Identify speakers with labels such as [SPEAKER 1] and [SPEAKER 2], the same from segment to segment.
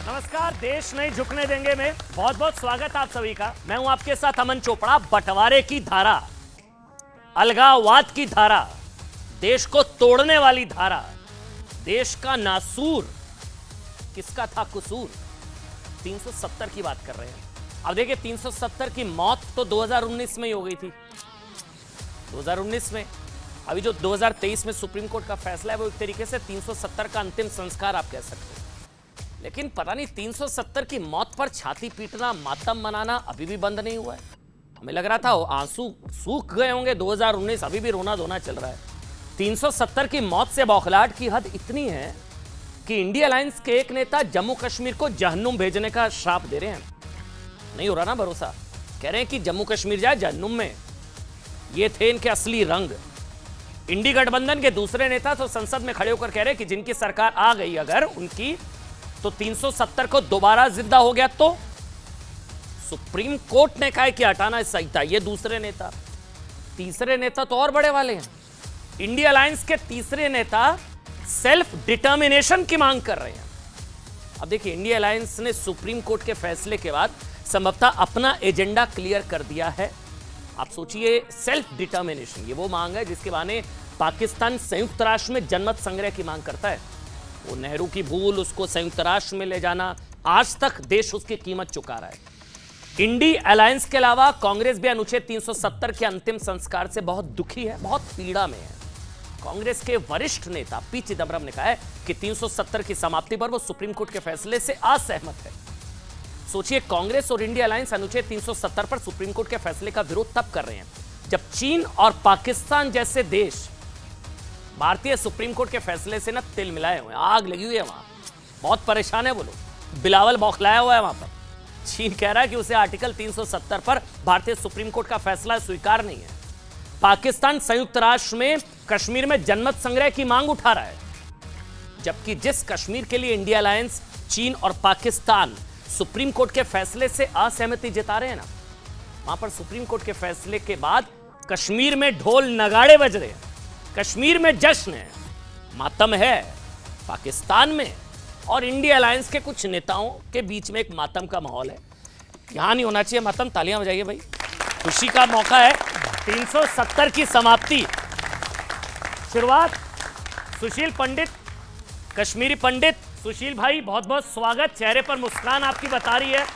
[SPEAKER 1] नमस्कार, देश नहीं झुकने देंगे में बहुत बहुत स्वागत आप सभी का। मैं हूं आपके साथ अमन चोपड़ा। बंटवारे की धारा, अलगाववाद की धारा, देश को तोड़ने वाली धारा, देश का नासूर किसका था कसूर, 370 की बात कर रहे हैं। अब देखिए, 370 की मौत तो 2019 में ही हो गई थी। 2019 में, अभी जो 2023 में सुप्रीम कोर्ट का फैसला है वो एक तरीके से 370 का अंतिम संस्कार आप कह सकते हैं। लेकिन पता नहीं 370 की मौत पर छाती पीटना, मातम मनाना अभी भी बंद नहीं हुआ है। हमें लग रहा था आंसू सूख गए होंगे, 2019 अभी भी रोना धोना चल रहा है। 370 की मौत से बौखलाहट की हद इतनी है कि इंडिया अलायंस के एक नेता जम्मू कश्मीर को जहन्नुम भेजने का श्राप दे रहे हैं। नहीं हो रहा ना भरोसा, कह रहे हैं कि जम्मू कश्मीर जाए जहन्नुम में। ये थे इनके असली रंग। इंडी गठबंधन के दूसरे नेता तो संसद में खड़े होकर कह रहे हैं कि जिनकी सरकार आ गई अगर उनकी, तो 370 को दोबारा जिंदा हो गया तो सुप्रीम कोर्ट ने कहा कि हटाना सही था। ये दूसरे नेता। तीसरे नेता तो और बड़े वाले हैं। इंडिया अलायंस के तीसरे नेता सेल्फ डिटर्मिनेशन की मांग कर रहे हैं। अब देखिए, इंडिया अलायंस ने सुप्रीम कोर्ट के फैसले के बाद संभवतः अपना एजेंडा क्लियर कर दिया है। आप सोचिए, सेल्फ डिटर्मिनेशन, ये वो मांग है जिसके बहाने पाकिस्तान संयुक्त राष्ट्र में जनमत संग्रह की मांग करता है। वो नेहरू की भूल, उसको संयुक्त राष्ट्र में ले जाना, आज तक देश उसकी कीमत चुका रहा है। इंडी अलायंस के अलावा कांग्रेस भी अनुच्छेद 370 के अंतिम संस्कार से बहुत दुखी है, बहुत पीड़ा में है। कांग्रेस के वरिष्ठ नेता पी चिदम्बरम ने कहा है कि 370 की समाप्ति पर वो सुप्रीम कोर्ट के फैसले से असहमत है। सोचिए, कांग्रेस और इंडिया अलायंस अनुच्छेद 370 पर सुप्रीम कोर्ट के फैसले का विरोध तब कर रहे हैं जब चीन और पाकिस्तान जैसे देश भारतीय सुप्रीम कोर्ट के फैसले से ना तिल मिलाए हुए हैं। आग लगी हुई है वहां, बहुत परेशान है वो लोग। बिलावल बौखलाया हुआ है वहां पर। चीन कह रहा है कि उसे आर्टिकल 370 पर भारतीय सुप्रीम कोर्ट का फैसला स्वीकार नहीं है। पाकिस्तान संयुक्त राष्ट्र में कश्मीर में जनमत संग्रह की मांग उठा रहा है, जबकि जिस कश्मीर के लिए इंडिया अलायंस, चीन और पाकिस्तान सुप्रीम कोर्ट के फैसले से असहमति जता रहे हैं ना, वहां पर सुप्रीम कोर्ट के फैसले के बाद कश्मीर में ढोल नगाड़े बज रहे हैं, कश्मीर में जश्न है, मातम है। पाकिस्तान में और इंडिया अलायंस के कुछ नेताओं के बीच में एक मातम का माहौल है। यहां नहीं होना चाहिए मातम। तालियां बजाइए भाई, खुशी का मौका है। 370 की समाप्ति, शुरुआत सुशील पंडित, कश्मीरी पंडित सुशील भाई, बहुत बहुत स्वागत। चेहरे पर मुस्कान आपकी बता रही है।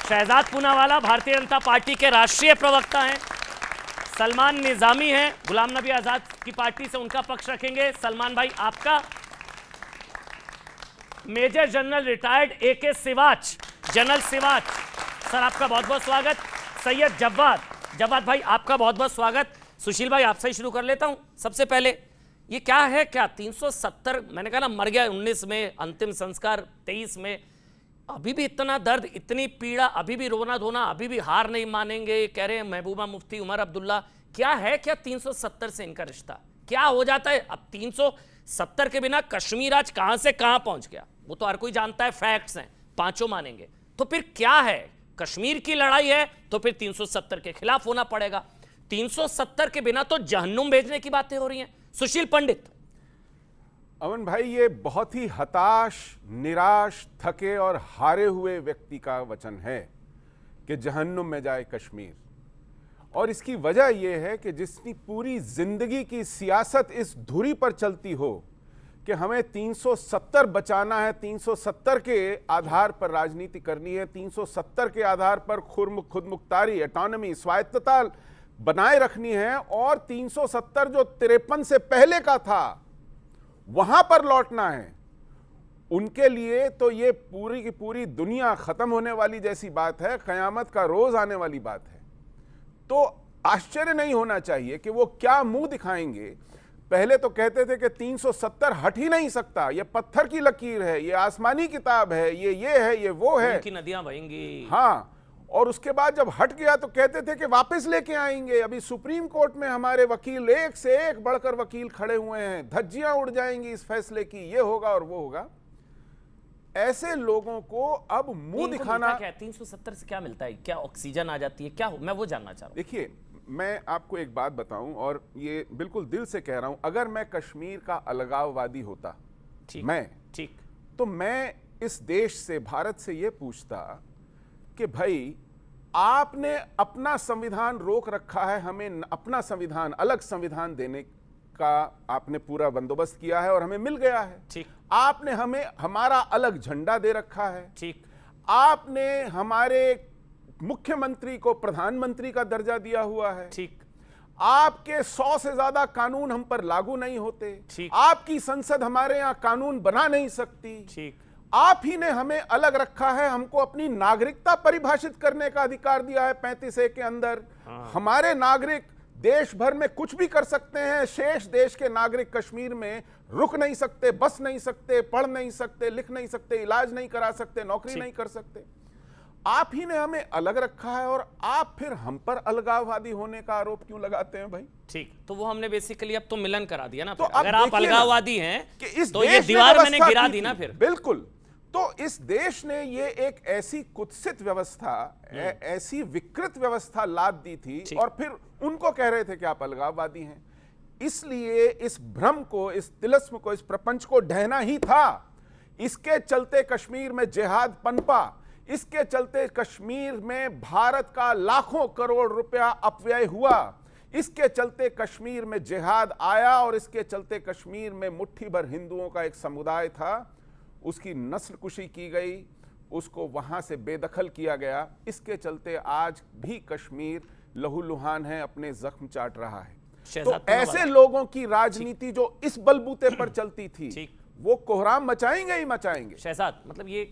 [SPEAKER 1] शहजाद पूनावाला भारतीय जनता पार्टी के राष्ट्रीय प्रवक्ता हैं। सलमान निजामी हैं, गुलाम नबी आजाद की पार्टी से, उनका पक्ष रखेंगे। सलमान भाई आपका। Major general retired AK Siwach, general Siwach sir, आपका बहुत बहुत स्वागत। सैयद जव्वाद भाई, आपका बहुत बहुत स्वागत। सुशील भाई, आपसे ही शुरू कर लेता हूं। सबसे पहले ये क्या है, क्या 370, मैंने कहा ना मर गया 19 में, अंतिम संस्कार 23 में, अभी भी इतना दर्द, इतनी पीड़ा, अभी भी रोना धोना, अभी भी हार नहीं मानेंगे, कह रहे हैं महबूबा मुफ्ती, उमर अब्दुल्ला। क्या है, क्या 370 से इनका रिश्ता क्या हो जाता है? अब 370 के बिना कश्मीर आज कहां से कहां पहुंच गया, वो तो हर कोई जानता है, फैक्ट्स हैं, पांचों मानेंगे। तो फिर क्या है? कश्मीर की लड़ाई है तो फिर 370 के खिलाफ होना पड़ेगा। 370 के बिना तो जहन्नुम भेजने की बातें हो रही हैं। सुशील पंडित।
[SPEAKER 2] अमन भाई, ये बहुत ही हताश, निराश, थके और हारे हुए व्यक्ति का वचन है कि जहन्नुम में जाए कश्मीर। और इसकी वजह यह है कि जिसकी पूरी जिंदगी की सियासत इस धुरी पर चलती हो कि हमें 370 बचाना है, 370 के आधार पर राजनीति करनी है, 370 के आधार पर खुदमुख्तारी, ऑटोनॉमी, स्वायत्तता बनाए रखनी है, और 370 जो 53 से पहले का था वहां पर लौटना है, उनके लिए तो ये पूरी की पूरी दुनिया खत्म होने वाली जैसी बात है, कयामत का रोज आने वाली बात है। तो आश्चर्य नहीं होना चाहिए कि वो क्या मुंह दिखाएंगे। पहले तो कहते थे कि 370 हट ही नहीं सकता, ये पत्थर की लकीर है, ये आसमानी किताब है, ये है, ये वो है,
[SPEAKER 1] की नदियां बहेंगी।
[SPEAKER 2] हाँ, और उसके बाद जब हट गया तो कहते थे कि वापस लेके आएंगे। अभी सुप्रीम कोर्ट में हमारे वकील एक से एक बढ़कर वकील खड़े हुए हैं, धज्जियां उड़ जाएंगी इस फैसले की, ये होगा और वो होगा। ऐसे लोगों को अब मुंह दिखाना।
[SPEAKER 1] 370 से क्या मिलता है? क्या ऑक्सीजन आ जाती है? क्या मैं वो जानना चाह रहा हूं।
[SPEAKER 2] देखिए, मैं आपको एक बात बताऊं, और ये बिल्कुल दिल से कह रहा हूं, अगर मैं कश्मीर का अलगाववादी होता,
[SPEAKER 1] ठीक,
[SPEAKER 2] मैं
[SPEAKER 1] ठीक,
[SPEAKER 2] तो मैं इस देश से, भारत से ये पूछता कि भाई आपने अपना संविधान रोक रखा है, हमें अपना संविधान, अलग संविधान देने का आपने पूरा बंदोबस्त किया है और हमें मिल गया है।
[SPEAKER 1] ठीक।
[SPEAKER 2] आपने हमें हमारा अलग झंडा दे रखा है।
[SPEAKER 1] ठीक।
[SPEAKER 2] आपने हमारे मुख्यमंत्री को प्रधानमंत्री का दर्जा दिया हुआ है।
[SPEAKER 1] ठीक।
[SPEAKER 2] आपके 100 से ज्यादा कानून हम पर लागू नहीं होते।
[SPEAKER 1] ठीक।
[SPEAKER 2] आपकी संसद हमारे यहां कानून बना नहीं सकती।
[SPEAKER 1] ठीक।
[SPEAKER 2] आप ही ने हमें अलग रखा है, हमको अपनी नागरिकता परिभाषित करने का अधिकार दिया है 35A के अंदर। हमारे नागरिक देश भर में कुछ भी कर सकते हैं, शेष देश के नागरिक कश्मीर में रुक नहीं सकते, बस नहीं सकते, पढ़ नहीं सकते, लिख नहीं सकते, इलाज नहीं करा सकते, नौकरी नहीं कर सकते। आप ही ने हमें अलग रखा है और आप फिर हम पर अलगाववादी होने का आरोप क्यों लगाते हैं भाई?
[SPEAKER 1] ठीक, तो वो हमने बेसिकली अब तो मिलन करा दिया ना।
[SPEAKER 2] तो
[SPEAKER 1] फिर अगर आप अलगाववादी हैं
[SPEAKER 2] कि इस
[SPEAKER 1] तो ये दीवार मैंने गिरा दी ना फिर।
[SPEAKER 2] बिल्कुल। तो इस देश ने ये एक ऐसी कुत्सित व्यवस्था, ऐसी विकृत व्यवस्था लाद दी थी और फिर उनको कह रहे थे कि आप अलगाववादी हैं। इसलिए इस भ्रम को, इस तिलस्म को, इस प्रपंच को ढहना ही था। इसके चलते कश्मीर में जिहाद पनपा, इसके चलते कश्मीर में भारत का लाखों करोड़ रुपया अपव्यय हुआ, इसके चलते कश्मीर में जिहाद आया और इसके चलते कश्मीर में मुट्ठी भर हिंदुओं का एक समुदाय था, उसकी नस्लकुशी की गई, उसको वहां से बेदखल किया गया। इसके चलते आज भी कश्मीर लहूलुहान है, अपने जख्म चाट रहा है। तो ऐसे लोगों की राजनीति जो इस बलबूते पर चलती थी, वो कोहराम मचाएंगे ही मचाएंगे।
[SPEAKER 1] शहजाद, मतलब ये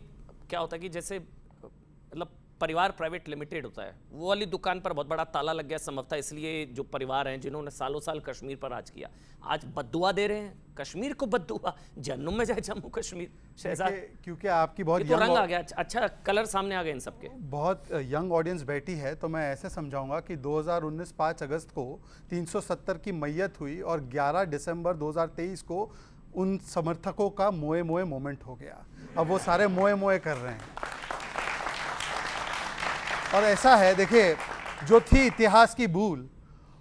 [SPEAKER 1] क्या होता है कि जैसे मतलब परिवार प्राइवेट लिमिटेड होता है, वो वाली दुकान पर बहुत बड़ा ताला लग गया संभवतः, इसलिए जो परिवार हैं जिन्होंने सालों साल कश्मीर पर राज किया, आज बद्दुआ दे रहे हैं कश्मीर को। बद्दुआ जन्नम में जाए जम्मू कश्मीर। शहजाद,
[SPEAKER 3] क्योंकि आपकी बहुत
[SPEAKER 1] तो रंग आ गया, अच्छा कलर सामने आ गए इन सबके।
[SPEAKER 3] बहुत यंग ऑडियंस बैठी है, तो मैं ऐसे समझाऊंगा कि 2019 5 अगस्त को 370 की मैयत हुई और 11 दिसंबर 2023 को उन समर्थकों का मोए मोए मोमेंट हो गया। अब वो सारे मोए मोए कर रहे हैं और ऐसा है, देखिए, जो थी इतिहास की भूल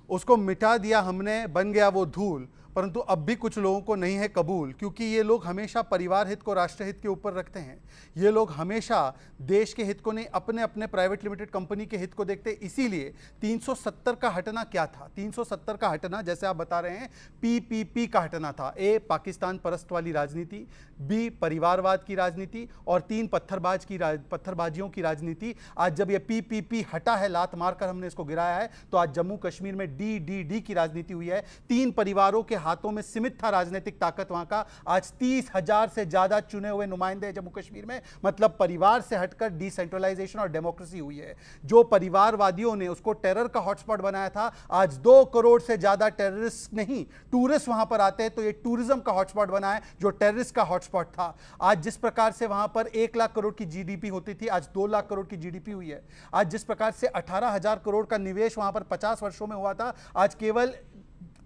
[SPEAKER 3] उसको मिटा दिया हमने, बन गया वो धूल। परंतु अब भी कुछ लोगों को नहीं है कबूल, क्योंकि ये लोग हमेशा परिवार हित को राष्ट्र हित के ऊपर रखते हैं। ये लोग हमेशा देश के हित को नहीं, अपने अपने प्राइवेट लिमिटेड कंपनी के हित को देखते हैं। इसीलिए 370 का हटना क्या था? 370 का हटना, जैसे आप बता रहे हैं, PPP का हटना था। ए, पाकिस्तान परस्त वाली राजनीति, बी, परिवारवाद की राजनीति, और 3, पत्थरबाजियों की राजनीति। आज जब ये PPP हटा है, लात मारकर हमने इसको गिराया है, तो आज जम्मू कश्मीर में DDD की राजनीति हुई है। 3 परिवारों के हाथों में सीमित था राजनीतिक ताकत वहां का। आज 30,000 से ज्यादा चुने हुए नुमाइंदे जम्मू कश्मीर में, मतलब परिवार से हटकर डिसेंट्रलाइजेशन और डेमोक्रेसी हुई है। जो परिवारवादियों ने उसको टेरर का हॉटस्पॉट बनाया था, आज 2 करोड़ से ज्यादा टेररिस्ट नहीं, टूरिस्ट वहां पर आते हैं, तो ये टूरिज्म का हॉटस्पॉट बना है जो टेररिस्ट का हॉटस्पॉट था। आज जिस प्रकार से वहां पर 1 लाख करोड़ की GDP होती थी, आज 2 लाख करोड़ की GDP हुई है। आज जिस प्रकार से 18,000 करोड़ का निवेश वहां पर 50 वर्षों में हुआ था, आज केवल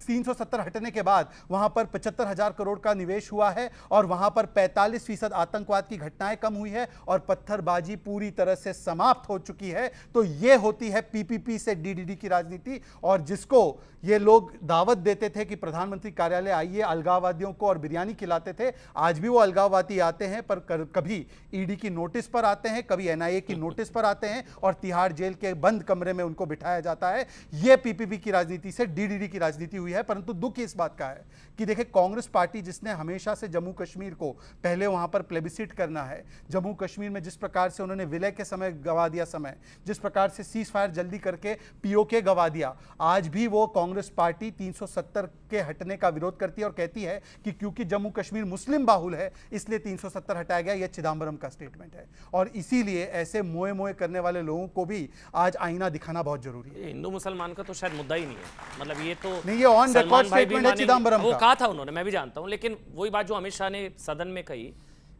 [SPEAKER 3] 370 हटने के बाद वहां पर 75,000 करोड़ का निवेश हुआ है और वहां पर 45% आतंकवाद की घटनाएं कम हुई है और पत्थरबाजी पूरी तरह से समाप्त हो चुकी है। तो यह होती है PPP से DDD की राजनीति। और जिसको ये लोग दावत देते थे कि प्रधानमंत्री कार्यालय आइए, अलगाववादियों को और बिरयानी खिलाते थे, आज भी वो अलगाववादी आते हैं, पर कभी ED की नोटिस पर आते हैं, कभी NIA की नोटिस पर आते हैं और तिहाड़ जेल के बंद कमरे में उनको बिठाया जाता है। यह PPP की राजनीति से DDD की राजनीति हुई है। परंतु दुख इस बात का है कि देखिए, कांग्रेस पार्टी जिसने हमेशा से जम्मू कश्मीर को पहले वहां पर प्लेबिसिट करना है, जम्मू कश्मीर में जिस प्रकार से उन्होंने विलय के समय गवा दिया समय, जिस प्रकार से सीज फायर जल्दी करके POK गवा दिया, आज भी वो कांग्रेस पार्टी 370 के हटने का विरोध करती है और कहती है कि क्योंकि जम्मू कश्मीर मुस्लिम बाहुल है इसलिए 370 हटाया गया। यह चिदम्बरम का स्टेटमेंट है और इसीलिए ऐसे मोए मोए करने वाले लोगों को भी आज आईना दिखाना बहुत जरूरी है।
[SPEAKER 1] हिंदू मुसलमान का तो शायद मुद्दा ही नहीं है, मतलब ये तो
[SPEAKER 3] नहीं, ये ऑन रिकॉर्ड स्टेटमेंट है चिदम्बरम
[SPEAKER 1] वो कहा था उन्होंने, मैं भी जानता हूं। लेकिन वही बात जो अमित शाह ने सदन में कही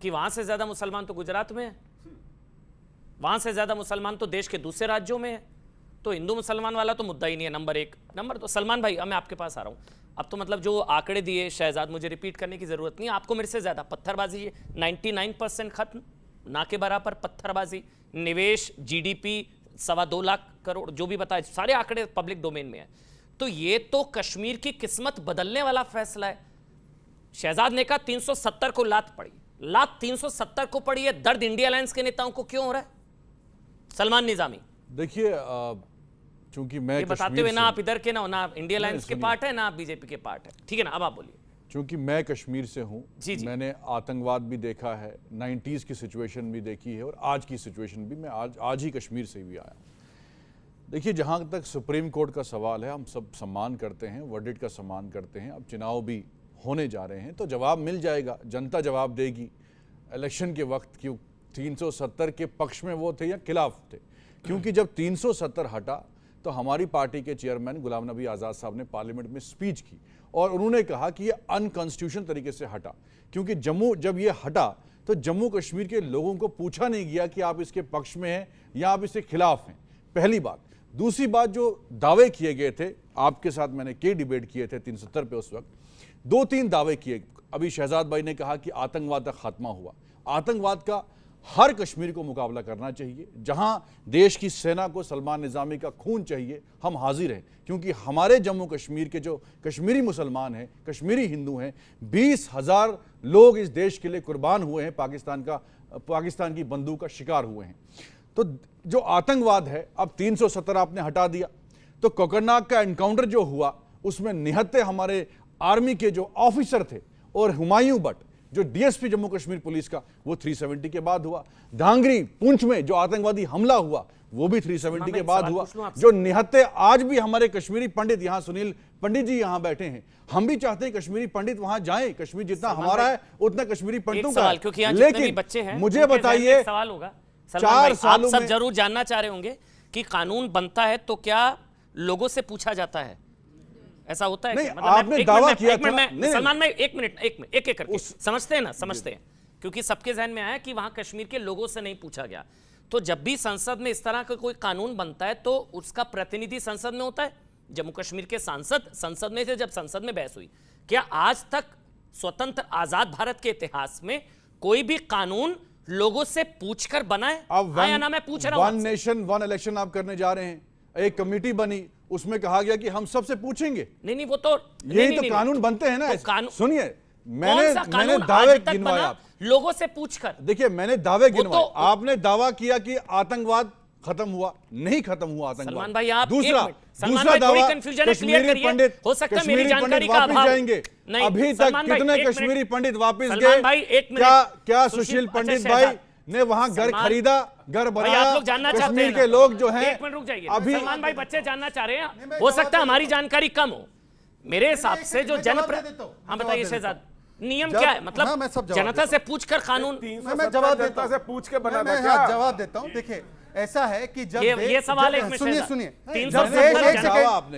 [SPEAKER 1] कि वहां से ज्यादा मुसलमान तो गुजरात में है, वहां से ज्यादा मुसलमान तो देश के दूसरे राज्यों में है, तो हिंदू मुसलमान वाला तो मुद्दा ही नहीं है। नंबर 1। नंबर 2, सलमान भाई, अब मैं आपके पास आ रहा हूं। अब तो मतलब जो आंकड़े दिए शहजाद, मुझे रिपीट करने की जरूरत नहीं है, आपको मेरे से ज्यादा पत्थरबाजी 99% खत्म, ना के बराबर पत्थरबाजी, निवेश, GDP 2.25 लाख करोड़, जो भी बताए, सारे आंकड़े पब्लिक डोमेन में है। तो ये तो कश्मीर की किस्मत बदलने वाला फैसला है। शहजाद ने कहा 370 को लात पड़ी, लात 370 को पड़ी है, दर्द इंडिया अलायंस के नेताओं को क्यों हो रहा है? सलमान निजामी,
[SPEAKER 4] देखिए चूंकि मैं
[SPEAKER 1] ये बताते हुए ना आप इधर के ना इंडिया अलायंस के पार्ट है ना आप बीजेपी के पार्ट है, ठीक है ना? अब आप बोलिए।
[SPEAKER 4] चूंकि मैं कश्मीर से हूं,
[SPEAKER 1] जी, जी।
[SPEAKER 4] मैंने आतंकवाद भी देखा है, 90s की सिचुएशन भी देखी है और आज की सिचुएशन भी। मैं आज ही कश्मीर से भी आया। देखिए, जहां तक सुप्रीम कोर्ट का सवाल है, हम सब सम्मान करते हैं, वर्डिक्ट का सम्मान करते हैं। अब चुनाव भी होने जा रहे हैं तो जवाब मिल जाएगा, जनता जवाब देगी। इलेक्शन के वक्त क्यों 370 के पक्ष में वो थे या खिलाफ थे? क्योंकि जब 370 हटा तो हमारी पार्टी के चेयरमैन गुलाम नबी आज़ाद साहब ने पार्लियामेंट में स्पीच की और उन्होंने कहा कि ये अनकॉन्स्टिट्यूशनल तरीके से हटा। क्योंकि जब ये हटा तो जम्मू कश्मीर के लोगों को पूछा नहीं गया कि आप इसके पक्ष में हैं या आप इसके खिलाफ हैं, पहली बात। दूसरी बात, जो दावे किए गए थे, आपके साथ मैंने कई डिबेट किए थे 370 पे, उस वक्त 2-3 दावे किए। अभी शहजाद भाई ने कहा कि आतंकवाद का खात्मा हुआ। आतंकवाद का हर कश्मीर को मुकाबला करना चाहिए। जहां देश की सेना को सलमान निजामी का खून चाहिए, हम हाजिर हैं। क्योंकि हमारे जम्मू कश्मीर के जो कश्मीरी मुसलमान हैं, कश्मीरी हिंदू हैं, 20,000 लोग इस देश के लिए कुर्बान हुए हैं, पाकिस्तान की बंदूक का शिकार हुए हैं। तो जो आतंकवाद है, अब 370 आपने हटा दिया तो कोकरनाग का एनकाउंटर जो हुआ उसमें निहत्ते हमारे आर्मी के जो ऑफिसर थे और हुमायूं भट्ट जो डीएसपी जम्मू कश्मीर पुलिस का, वो 370 के बाद हुआ। धांगरी पुंछ में जो आतंकवादी हमला हुआ वो भी 370 के बाद हुआ। जो निहत्ते आज भी हमारे कश्मीरी पंडित, यहां सुनील पंडित जी यहां बैठे हैं, हम भी चाहते हैं कश्मीरी पंडित वहां जाएं। कश्मीर जितना हमारा है उतना कश्मीरी पंडितों का है। लेकिन
[SPEAKER 1] बच्चे हैं,
[SPEAKER 4] मुझे बताइए,
[SPEAKER 1] सवाल होगा
[SPEAKER 4] 4 सालों
[SPEAKER 1] आप सब जरूर जानना चाह रहे होंगे कि कानून बनता है तो क्या लोगों से पूछा जाता है? ऐसा होता है?
[SPEAKER 4] नहीं, आपने दावा किया था।
[SPEAKER 1] सलमान भाई एक मिनट एक करके समझते हैं ना, समझते हैं, क्योंकि सबके जहन में आया कि वहां कश्मीर के लोगों से नहीं पूछा गया। तो जब भी संसद में इस तरह का कोई कानून बनता है तो उसका प्रतिनिधि संसद में होता है। जम्मू कश्मीर के सांसद संसद में थे जब संसद में बहस हुई। क्या आज तक स्वतंत्र आजाद भारत के इतिहास में कोई भी कानून लोगों से पूछकर बना है? या ना? मैं पूछ रहा हूं।
[SPEAKER 4] वन नेशन वन इलेक्शन आप करने जा रहे हैं, एक कमेटी बनी, उसमें कहा गया कि हम सबसे पूछेंगे।
[SPEAKER 1] नहीं, वो तो
[SPEAKER 4] यही तो कानून बनते हैं ना।
[SPEAKER 1] तो
[SPEAKER 4] सुनिए, मैंने दावे गिनवाए
[SPEAKER 1] लोगों से पूछकर।
[SPEAKER 4] देखिए, मैंने दावे गिनवाए। आपने दावा किया कि आतंकवाद खत्म हुआ, नहीं खत्म हुआ आतंकवाद।
[SPEAKER 1] सलमान भाई, आप
[SPEAKER 4] दूसरा दावा,
[SPEAKER 1] कश्मीरी पंडित
[SPEAKER 4] हो सकता है मेरी जानकारी का अभाव जाएंगे। अभी तक कितने कश्मीरी पंडित वापस गए? क्या सुशील पंडित भाई ने वहां घर खरीदा, घर बनाया? कश्मीर के लोग जो हैं,
[SPEAKER 1] एक मिनट रुक जाइए। अभी सलमान भाई बच्चे जानना चाह रहे हैं, हो सकता है हमारी जानकारी कम हो। मेरे हिसाब से जो हाँ बताइए शहजाद, नियम क्या है? मतलब जनता से पूछकर कानून?
[SPEAKER 3] मैं जवाब देता से पूछ के बना था क्या? जवाब देता हूं। देखिए, ऐसा है कि जब
[SPEAKER 1] ये सवाल है,
[SPEAKER 3] सुनिए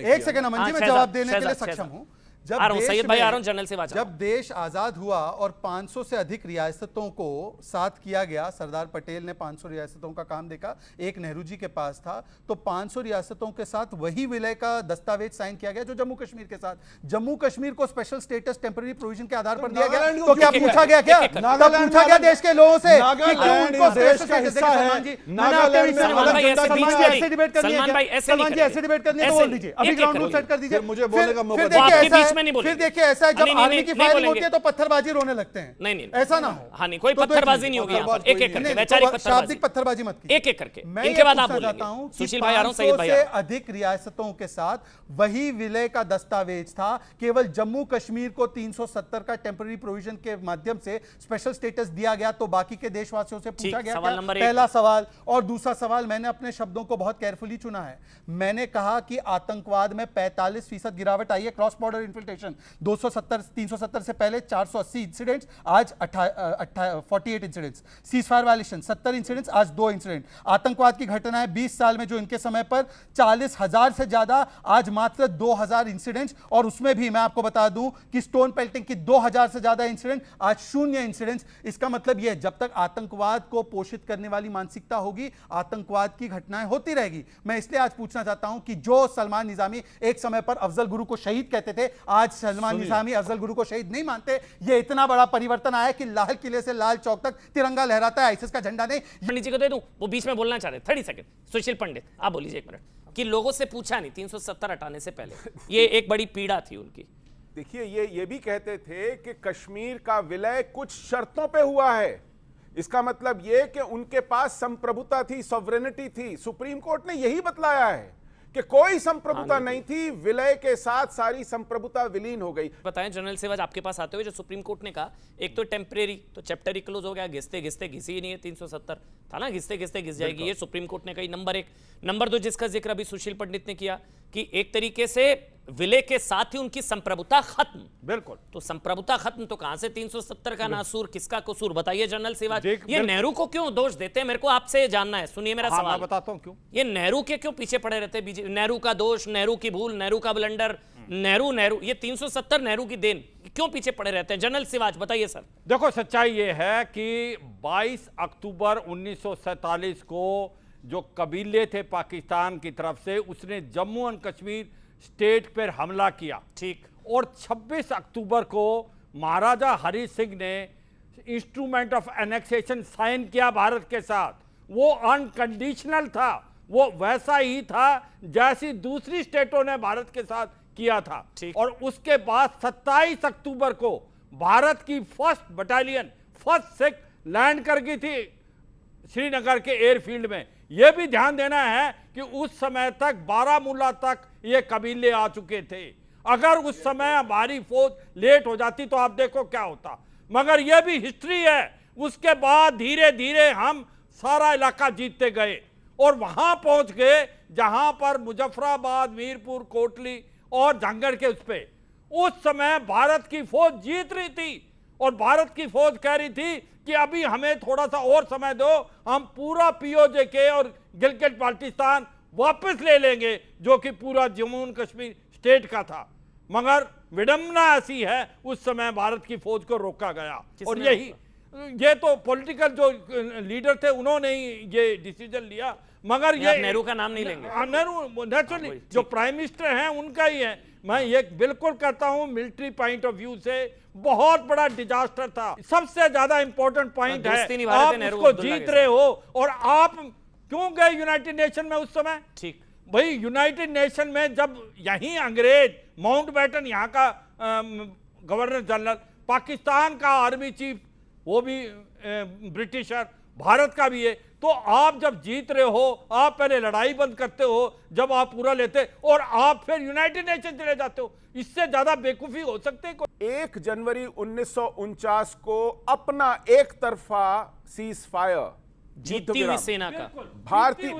[SPEAKER 3] एक सेकंड अमन जी, मैं जवाब देने के लिए सक्षम हूं। जब देश आजाद हुआ और 500 से अधिक रियासतों को साथ किया गया, सरदार पटेल ने 500 रियासतों का काम देखा, एक नेहरू जी के पास था, तो 500 रियासतों के साथ वही विलय का दस्तावेज साइन किया गया जो जम्मू कश्मीर के साथ। जम्मू कश्मीर को स्पेशल स्टेटस टेम्पररी प्रोविजन के आधार पर दिया गया। तो क्या पूछा गया? क्या पूछा गया देश के लोगों से?
[SPEAKER 4] मुझे बोलने का मौका
[SPEAKER 3] फिर देखिए, ऐसा है जब आर्मी की फायरिंग होती है तो पत्थरबाजी रोने लगते हैं।
[SPEAKER 1] नहीं,
[SPEAKER 3] ऐसा ना हो।
[SPEAKER 1] हाँ, नहीं, कोई पत्थरबाजी नहीं होगी यहाँ पर। एक करके वैचारिक
[SPEAKER 3] शाब्दिक पत्थरबाजी मत कीजिए।
[SPEAKER 1] एक करके। इनके बाद आप
[SPEAKER 3] चाहता हूं कि
[SPEAKER 1] सुशील भाई आ रहा हूं, सैयद भाई
[SPEAKER 3] 500 से अधिक रियासतों के साथ वही विलय का दस्तावेज था। केवल जम्मू कश्मीर को 370 का टेम्पररी प्रोविजन के माध्यम से स्पेशल स्टेटस दिया गया, तो बाकी के देशवासियों से पूछा गया क्या? पहला सवाल। और दूसरा सवाल, मैंने अपने शब्दों को बहुत केयरफुली चुना है। मैंने कहा कि आतंकवाद में 45% गिरावट आई है, क्रॉस बॉर्डर इन्फिल्ट्रेशन 370 से पहले 480 इंसिडेंट्स, आज 48 incidents. Cease fire violation 70 incidents, आज 2 इंसिडेंट। आतंकवाद की घटनाएं 20 साल में जो इनके समय पर 40,000 से ज्यादा, आज मात्र 2,000 इंसिडेंट्स। और उसमें भी मैं आपको बता दूं कि स्टोन पेल्टिंग की 2,000 से ज्यादा इंसिडेंट, आज 0 इंसिडेंट्स। इसका मतलब यह, जब तक आतंकवाद को पोषित करने वाली मानसिकता होगी, आतंकवाद की घटनाएं होती रहेगी। मैं इसलिए आज पूछना चाहता हूं कि जो सलमान निजामी एक समय पर अफजल गुरु को शहीद कहते थे, आज सलमान निजामी अफजल गुरु को शहीद नहीं मानते। ये इतना बड़ा परिवर्तन आया कि लाल किले से लाल चौक तक तिरंगा लहराता है, आईएसएस का झंडा नहीं।
[SPEAKER 1] पंडित जी को दे दूं, वो बीच में बोलना चाह रहे। 30 सेकंड। सुशील पंडित, आप बोलिए 1 मिनट। कि लोगों से पूछा नहीं 370 हटाने से पहले, ये एक बड़ी पीड़ा थी उनकी।
[SPEAKER 2] देखिए ये भी कहते थे कि कश्मीर का विलय कुछ शर्तों पे हुआ है। इसका मतलब ये कि उनके पास संप्रभुता थी, सॉवरेनिटी थी। सुप्रीम कोर्ट ने यही बतलाया है कि कोई संप्रभुता नहीं थी, विलय के साथ सारी संप्रभुता विलीन हो गई।
[SPEAKER 1] बताएं जनरल सेवाज, आपके पास आते हुए जो सुप्रीम कोर्ट ने कहा, एक तो टेम्परेरी, तो चैप्टर ही क्लोज हो गया, घिसते घिसते घिसी ही नहीं है, 370 था ना, घिसते घिसते घिस जाएगी, ये सुप्रीम कोर्ट ने कही। नंबर 1। नंबर 2, जिसका जिक्र अभी सुशील पंडित ने किया कि एक तरीके से विलय के साथ ही उनकी संप्रभुता खत्म।
[SPEAKER 5] बिल्कुल।
[SPEAKER 1] तो संप्रभुता खत्म तो कहां से 370 का नासूर, किसका कसूर? बताइए जनरल सेवाज, ये
[SPEAKER 5] बिल्कुल।
[SPEAKER 1] नेहरू को क्यों दोष देते हैं? मेरे को आपसे जानना है, सुनिए मेरा
[SPEAKER 5] हाँ,
[SPEAKER 1] सवाल।
[SPEAKER 5] मैं बताता हूं क्यों।
[SPEAKER 1] ये नेहरू के क्यों पीछे पड़े रहते हैं? बीजेपी नेहरू का दोष, नेहरू की भूल, नेहरू का ब्लंडर, नेहरू नेहरू, ये 370 नेहरू की देन, क्यों पीछे पड़े रहते हैं? जनरल सिवाज बताइए सर।
[SPEAKER 5] देखो, सच्चाई ये है कि 22 अक्टूबर 1947 को जो कबीले थे पाकिस्तान की तरफ से, उसने जम्मू एंड कश्मीर स्टेट पर हमला किया।
[SPEAKER 1] ठीक।
[SPEAKER 5] और 26 अक्टूबर को महाराजा हरि सिंह ने इंस्ट्रूमेंट ऑफ एनेक्सेशन साइन किया भारत के साथ। वो अनकंडीशनल था, वो वैसा ही था जैसी दूसरी स्टेटों ने भारत के साथ किया था। और उसके बाद 27 अक्टूबर को भारत की first battalion, first Sikh land कर गई थी श्रीनगर के एयरफील्ड में। यह भी ध्यान देना है कि उस समय तक बारामूला तक ये कबीले आ चुके थे। अगर उस समय हमारी फौज लेट हो जाती तो आप देखो क्या होता, मगर यह भी हिस्ट्री है। उसके बाद धीरे धीरे हम सारा इलाका जीतते गए और वहां पहुंच गए जहां पर मुजफ्फराबाद, मीरपुर, कोटली और जंगड़ के उस पे उस समय भारत की फौज जीत रही थी। और भारत की फौज कह रही थी कि अभी हमें थोड़ा सा और समय दो, हम पूरा पीओजे और गिलगित बाल्टिस्तान वापस ले लेंगे, जो कि पूरा जम्मू एंड कश्मीर स्टेट का था। मगर विडंबना ऐसी है, उस समय भारत की फौज को रोका गया। और ये तो पॉलिटिकल जो लीडर थे उन्होंने ही ये डिसीजन लिया। मगर ये
[SPEAKER 1] नेहरू का नाम नहीं लेंगे।
[SPEAKER 5] नेहरू नेचुरली जो प्राइम मिनिस्टर हैं उनका ही है। मैं ये बिल्कुल कहता हूं, मिलिट्री पॉइंट ऑफ व्यू से बहुत बड़ा डिजास्टर था। सबसे ज्यादा इंपॉर्टेंट पॉइंट है, आप उसको जीत रहे हो। और आप क्यों गए यूनाइटेड नेशन में उस समय?
[SPEAKER 1] ठीक
[SPEAKER 5] भाई, यूनाइटेड नेशन में जब यहीं अंग्रेज माउंटबेटन यहाँ का गवर्नर जनरल, पाकिस्तान का आर्मी चीफ वो भी ब्रिटिशर, भारत का भी है, तो आप जब जीत रहे हो, आप पहले लड़ाई बंद करते हो, जब आप पूरा लेते और आप फिर यूनाइटेड नेशन चले जाते हो। इससे ज्यादा बेवकूफी हो सकती है?
[SPEAKER 2] 1 जनवरी 1949 को अपना एक तरफा सीज फायर,
[SPEAKER 1] जीतती हुई सेना का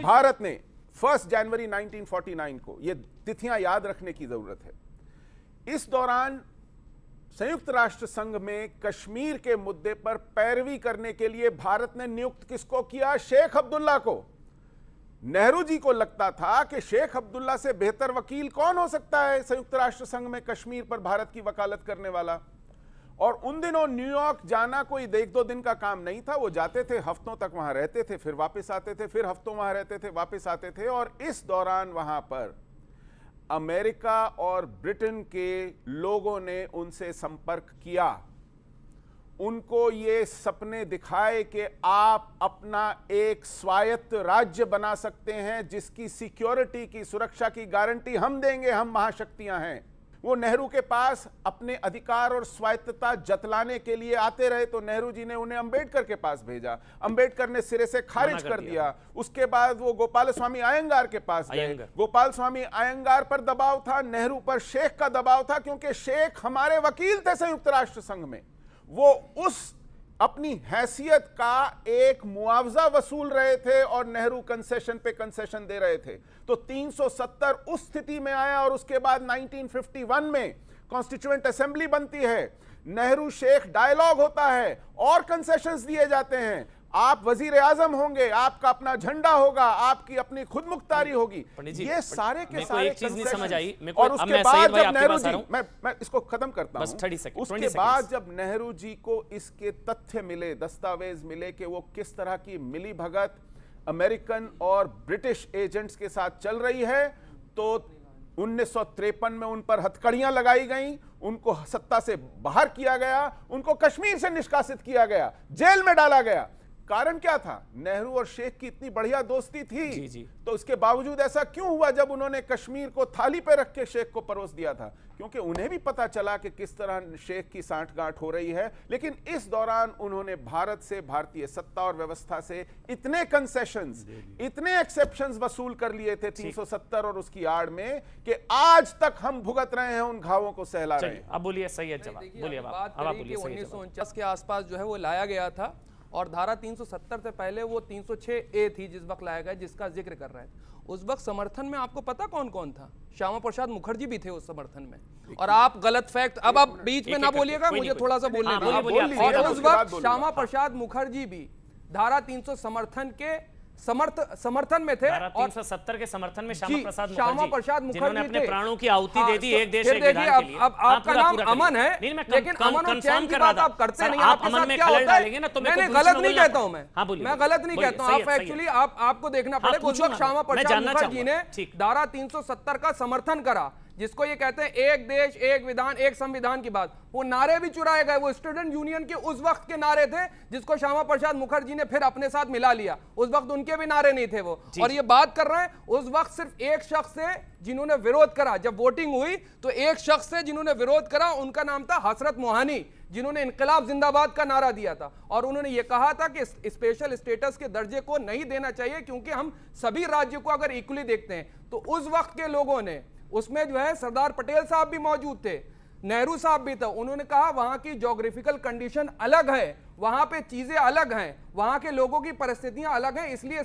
[SPEAKER 2] भारत ने 1 जनवरी 1949 को, ये तिथियां याद रखने की जरूरत है। इस दौरान संयुक्त राष्ट्र संघ में कश्मीर के मुद्दे पर पैरवी करने के लिए भारत ने नियुक्त किसको किया? शेख अब्दुल्ला को। नेहरू जी को लगता था कि शेख अब्दुल्ला से बेहतर वकील कौन हो सकता है संयुक्त राष्ट्र संघ में कश्मीर पर भारत की वकालत करने वाला। और उन दिनों न्यूयॉर्क जाना कोई 1-2 दिन का काम नहीं था। वो जाते थे, हफ्तों तक वहां रहते थे, फिर वापस आते थे, फिर हफ्तों वहां रहते थे, वापस आते थे। और इस दौरान वहां पर अमेरिका और ब्रिटेन के लोगों ने उनसे संपर्क किया, उनको ये सपने दिखाए कि आप अपना एक स्वायत्त राज्य बना सकते हैं जिसकी सिक्योरिटी की, सुरक्षा की गारंटी हम देंगे, हम महाशक्तियां हैं। वो नेहरू के पास अपने अधिकार और स्वायत्तता जतलाने के लिए आते रहे, तो नेहरू जी ने उन्हें अंबेडकर के पास भेजा। अंबेडकर ने सिरे से खारिज कर दिया। उसके बाद वो गोपाल स्वामी अयंगार के पास गए। गोपाल स्वामी अयंगार पर दबाव था, नेहरू पर शेख का दबाव था, क्योंकि शेख हमारे वकील थे संयुक्त राष्ट्र संघ में। वो उस अपनी हैसियत का एक मुआवजा वसूल रहे थे और नेहरू कंसेशन पे कंसेशन दे रहे थे। तो 370 उस स्थिति में आया और उसके बाद 1951 में कॉन्स्टिट्यूएंट असेंबली बनती है, नेहरू शेख डायलॉग होता है और कंसेशंस दिए जाते हैं। आप वजीर आजम होंगे, आपका अपना झंडा होगा, आपकी अपनी खुद मुख्तारी होगी। ये सारे के सारे
[SPEAKER 1] एक चीज नहीं समझ आई मेरे को।
[SPEAKER 2] और उसके बाद जब नेहरू जी, मैं इसको खत्म करता हूं, उसके बाद जब नेहरू जी को इसके तथ्य मिले, दस्तावेज मिले कि वो किस तरह की मिली भगत अमेरिकन और ब्रिटिश एजेंट्स के साथ चल रही है, तो 1953 में उन पर हथकड़ियां लगाई गईं, उनको सत्ता से बाहर किया गया, उनको कश्मीर से निष्कासित किया गया, जेल में डाला गया। कारण क्या था? नेहरू और शेख की इतनी बढ़िया दोस्ती थी।
[SPEAKER 1] जी, जी।
[SPEAKER 2] तो उसके बावजूद ऐसा क्यों हुआ जब उन्होंने कश्मीर को थाली पे रख के शेख को परोस दिया था? क्योंकि उन्हें भी पता चला कि किस तरह शेख की सांठगांठ हो रही है। लेकिन इस दौरान उन्होंने भारत से, भारतीय सत्ता और व्यवस्था से इतने कंसेशंस, इतने एक्सेप्शंस वसूल कर लिए थे 370 और उसकी आड़ में, कि आज तक हम भुगत रहे हैं, उन घावों को सहला रहे
[SPEAKER 1] चलिए
[SPEAKER 2] हैं।
[SPEAKER 1] अब बोलिए सैयद जवाब,
[SPEAKER 6] देखिए,
[SPEAKER 1] बोलिए
[SPEAKER 6] अभी
[SPEAKER 1] अब
[SPEAKER 6] बात
[SPEAKER 1] आप
[SPEAKER 6] करी
[SPEAKER 1] बोलिए
[SPEAKER 6] कि
[SPEAKER 1] सैयद जवाब।
[SPEAKER 6] 1949 के आसपास जो है वो लाया गया था, और धारा 370 से पहले वो 306A थी जिस वक्त लाया गया, जिसका जिक्र कर रहे हैं। उस वक्त समर्थन में आपको पता कौन कौन था? श्यामा प्रसाद मुखर्जी भी थे उस समर्थन में। और आप गलत फैक्ट, अब आप बीच में ना बोलिएगा, मुझे थोड़ा सा बोलने
[SPEAKER 1] हाँ,
[SPEAKER 6] दीजिए।
[SPEAKER 1] बोलिए, आप
[SPEAKER 6] और
[SPEAKER 1] बोलिए,
[SPEAKER 6] उस
[SPEAKER 2] उसके बाद
[SPEAKER 6] वक्त
[SPEAKER 2] बोलूंगा।
[SPEAKER 6] श्यामा प्रसाद मुखर्जी भी धारा 300 समर्थन के समर्थन में थे।
[SPEAKER 1] धारा
[SPEAKER 6] और
[SPEAKER 1] 370 के समर्थन में
[SPEAKER 6] जी,
[SPEAKER 1] श्यामा प्रसाद
[SPEAKER 6] श्यामा प्रसाद
[SPEAKER 1] जिन्होंने
[SPEAKER 6] मुखर्जी
[SPEAKER 1] अपने
[SPEAKER 6] थे।
[SPEAKER 1] प्राणों की आहुति
[SPEAKER 6] हाँ,
[SPEAKER 1] दे दी
[SPEAKER 6] तो
[SPEAKER 1] एक देश
[SPEAKER 6] फिर
[SPEAKER 1] एक
[SPEAKER 6] देखिए,
[SPEAKER 1] विधान के लिए।
[SPEAKER 6] अब
[SPEAKER 1] हाँ,
[SPEAKER 6] आपका
[SPEAKER 1] पूरा
[SPEAKER 6] नाम
[SPEAKER 1] पूरा
[SPEAKER 6] अमन है,
[SPEAKER 1] नहीं, मैं
[SPEAKER 6] लेकिन अमन और
[SPEAKER 1] कंफर्म
[SPEAKER 6] चैन की
[SPEAKER 1] कर रहा
[SPEAKER 6] बात
[SPEAKER 1] था।
[SPEAKER 6] आप करते
[SPEAKER 1] सर,
[SPEAKER 6] नहीं।
[SPEAKER 1] आप
[SPEAKER 6] आपके
[SPEAKER 1] अमन
[SPEAKER 6] साथ
[SPEAKER 1] में
[SPEAKER 6] क्या
[SPEAKER 1] खलल
[SPEAKER 6] होता है?
[SPEAKER 1] डालेंगे ना, तो मेरे
[SPEAKER 6] नहीं,
[SPEAKER 1] को
[SPEAKER 6] नहीं,
[SPEAKER 1] बीच में
[SPEAKER 6] गलत नहीं
[SPEAKER 1] बोलना
[SPEAKER 6] कहता हूं
[SPEAKER 1] पड़ेगा।
[SPEAKER 6] मैं।
[SPEAKER 1] हाँ, बोलिए,
[SPEAKER 6] मैं गलत नहीं
[SPEAKER 1] बोलिए,
[SPEAKER 6] कहता हूं।
[SPEAKER 1] सैयद,
[SPEAKER 6] आप
[SPEAKER 1] सैयद।
[SPEAKER 6] एक्चुअली आपको देखना
[SPEAKER 1] हाँ,
[SPEAKER 6] पड़ेगा। उस
[SPEAKER 1] पूछूंगा
[SPEAKER 6] वक्त श्यामा
[SPEAKER 1] मैं
[SPEAKER 6] प्रसाद
[SPEAKER 1] जानना
[SPEAKER 6] मुखर्जी ने
[SPEAKER 1] चाहूंगा। ठीक।
[SPEAKER 6] धारा 370 का समर्थन करा, जिसको ये कहते हैं एक देश एक विधान एक संविधान की बात। वो नारे भी चुराए गए, वो स्टूडेंट यूनियन के उस वक्त के नारे थे, जिसको श्यामा प्रसाद मुखर्जी ने फिर अपने साथ मिला लिया। उस वक्त उनके भी नारे नहीं थे वो। और ये बात कर रहे हैं उस वक्त सिर्फ एक शख्स से जिन्होंने विरोध करा। जब वोटिंग हुई तो एक शख्स से जिन्होंने विरोध करा, उनका नाम था हसरत मोहानी, जिन्होंने इनकलाब जिंदाबाद का नारा दिया था। और उन्होंने ये कहा था कि स्पेशल स्टेटस के दर्जे को नहीं देना चाहिए, क्योंकि हम सभी राज्यों को अगर इक्वली देखते हैं। तो उस वक्त के लोगों ने, उसमें जो है सरदार पटेल साहब भी मौजूद थे, नेहरू साहब भी था, उन्होंने कहा वहां की ज्योग्राफिकल कंडीशन अलग है, वहां पे चीजें अलग हैं, वहां के लोगों की परिस्थितियां अलग हैं, इसलिए